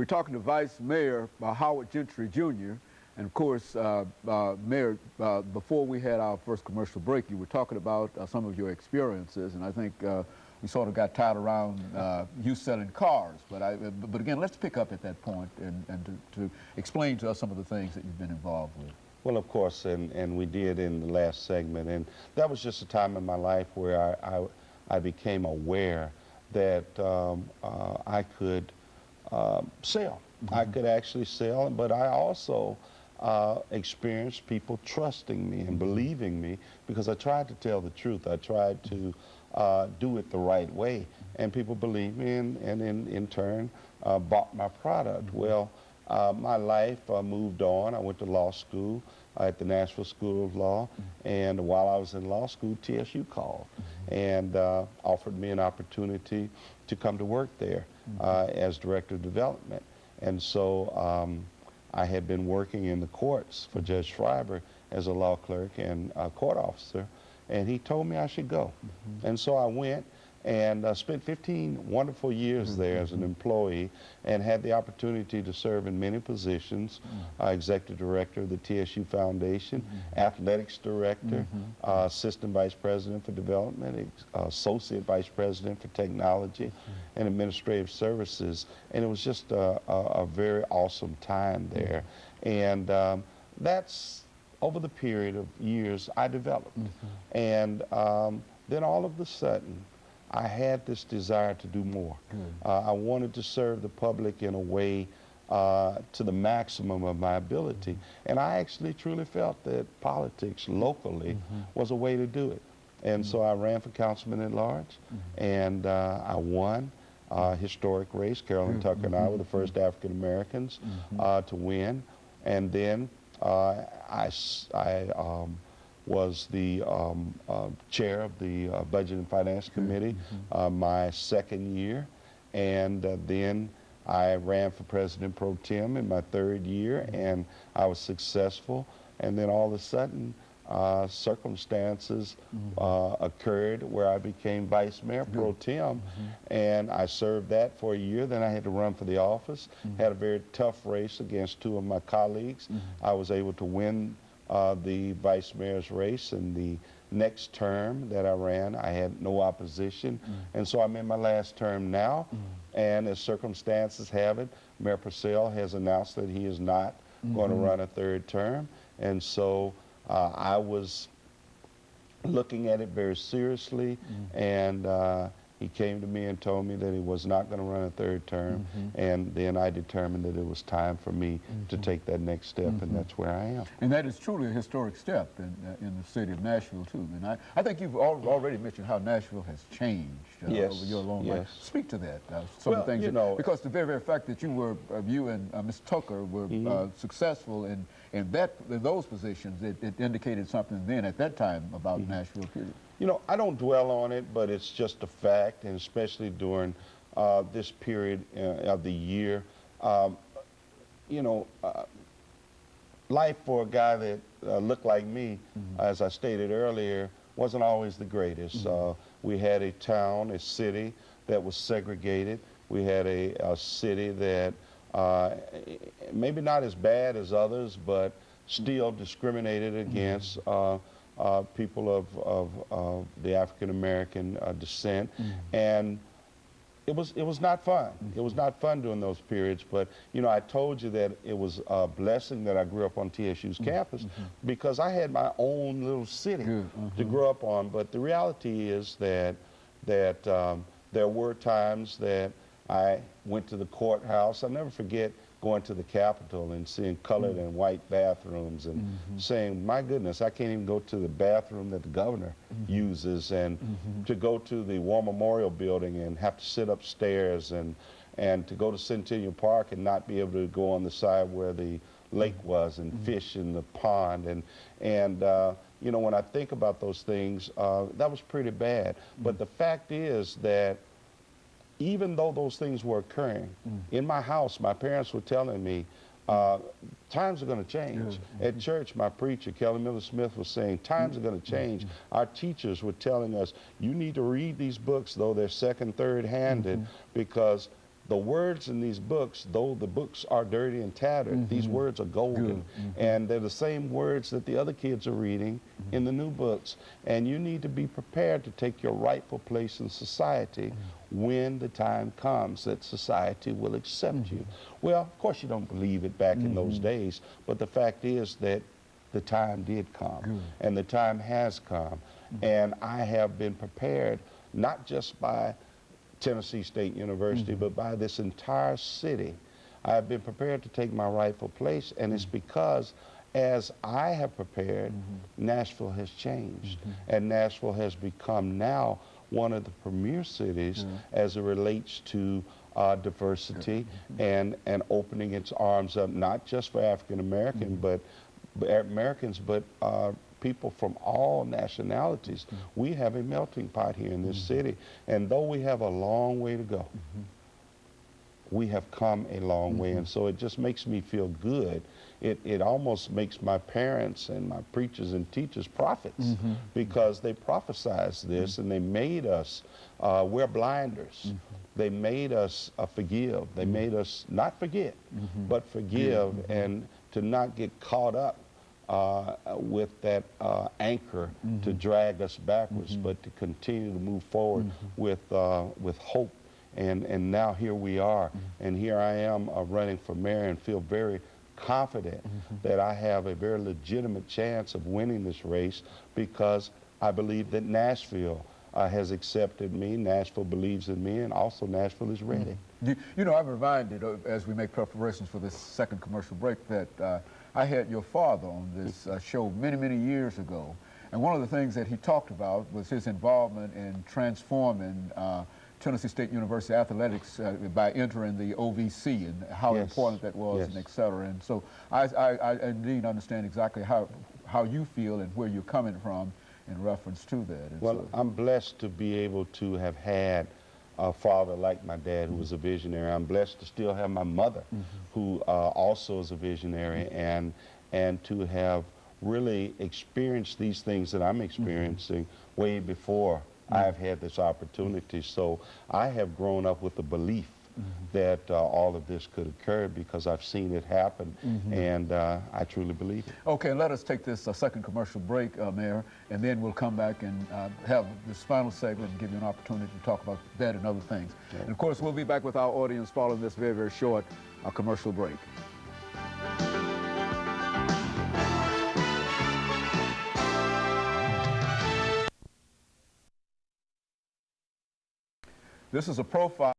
We're talking to Vice Mayor Howard Gentry, Jr., and of course, Mayor, before we had our first commercial break, you were talking about some of your experiences, and I think we sort of got tied around you selling cars. But again, let's pick up at that point and to explain to us some of the things that you've been involved with. Well, of course, and we did in the last segment, and that was just a time in my life where I became aware that I could sell. I could actually sell, but I also experienced people trusting me and believing me because I tried to tell the truth. I tried to do it the right way, and people believed me and in turn bought my product. Well, my life moved on. I went to law school at the Nashville School of Law, and while I was in law school, TSU called and offered me an opportunity to come to work there as Director of Development. And so I had been working in the courts for Judge Schreiber as a law clerk and a court officer, and he told me I should go. And so I went and spent 15 wonderful years there as an employee and had the opportunity to serve in many positions, Executive Director of the TSU Foundation, Athletics Director, Assistant Vice President for Development, Associate Vice President for Technology and Administrative Services, and it was just a very awesome time there. And that's over the period of years I developed. And then all of a sudden, I had this desire to do more. I wanted to serve the public in a way to the maximum of my ability. And I actually truly felt that politics locally was a way to do it. And so I ran for councilman at large, and I won a historic race. Carolyn Tucker and I were the first African Americans to win. And then I was the chair of the Budget and Finance Committee my second year, and then I ran for President Pro Tem in my third year, and I was successful. And then all of a sudden, circumstances occurred where I became Vice Mayor Pro Tem, and I served that for a year. Then I had to run for the office, had a very tough race against two of my colleagues. I was able to win the vice mayor's race. In the next term that I ran, I had no opposition. And so I'm in my last term now. And as circumstances have it, Mayor Purcell has announced that he is not going to run a third term. And so I was looking at it very seriously, and he came to me and told me that he was not going to run a third term, and then I determined that it was time for me to take that next step, and that's where I am. And that is truly a historic step in the city of Nashville, too. And I think you've already mentioned how Nashville has changed over your long life. Speak to that, some of the things, because the very fact that you and Ms. Tucker were successful in those positions, it indicated something then at that time about Nashville, period. You know, I don't dwell on it, but it's just a fact, and especially during this period of the year. You know, life for a guy that looked like me, as I stated earlier, wasn't always the greatest. We had a town, a city that was segregated. We had a city that maybe not as bad as others, but still discriminated against people of the African American descent, and it was not fun. It was not fun during those periods. But you know, I told you that it was a blessing that I grew up on TSU's campus because I had my own little city to grow up on. But the reality is that there were times that I went to the courthouse. I'll never forget going to the Capitol and seeing colored and white bathrooms and saying, my goodness, I can't even go to the bathroom that the governor uses, and to go to the War Memorial Building and have to sit upstairs, and to go to Centennial Park and not be able to go on the side where the lake was and fish in the pond. And you know, when I think about those things, that was pretty bad. But the fact is that even though those things were occurring, in my house, my parents were telling me, times are going to change. At church, my preacher, Kelly Miller Smith, was saying, times are going to change. Our teachers were telling us, you need to read these books, though they're second, third-handed, because the words in these books, though the books are dirty and tattered, these words are golden. And they're the same words that the other kids are reading in the new books. And you need to be prepared to take your rightful place in society when the time comes that society will accept you. Well, of course you don't believe it back in those days, but the fact is that the time did come, and the time has come. And I have been prepared, not just by Tennessee State University, but by this entire city. I've been prepared to take my rightful place, and it's because as I have prepared, Nashville has changed. And Nashville has become now one of the premier cities as it relates to diversity and opening its arms up, not just for African Americans, but people from all nationalities. We have a melting pot here in this city, and though we have a long way to go, we have come a long way, and so it just makes me feel good. It almost makes my parents and my preachers and teachers prophets, because they prophesized this and they made us wear blinders. They made us forgive. They made us not forget, but forgive, and to not get caught up with that anchor to drag us backwards, but to continue to move forward with hope. And now here we are, and here I am running for mayor, and feel very confident that I have a very legitimate chance of winning this race, because I believe that Nashville has accepted me, Nashville believes in me, and also Nashville is ready. You know, I'm reminded, as we make preparations for this second commercial break, that I had your father on this show many, many years ago. And one of the things that he talked about was his involvement in transforming Tennessee State University athletics by entering the OVC, and how important that was, and et cetera. And so I indeed understand exactly how you feel and where you're coming from in reference to that. And well, so, I'm blessed to be able to have had a father like my dad, who was a visionary. I'm blessed to still have my mother, who also is a visionary, and to have really experienced these things that I'm experiencing way before I've had this opportunity. So I have grown up with the belief that all of this could occur, because I've seen it happen, and I truly believe it. Okay, let us take this second commercial break, Mayor, and then we'll come back and have this final segment and give you an opportunity to talk about that and other things. And of course, we'll be back with our audience following this very, very short commercial break. This is a profile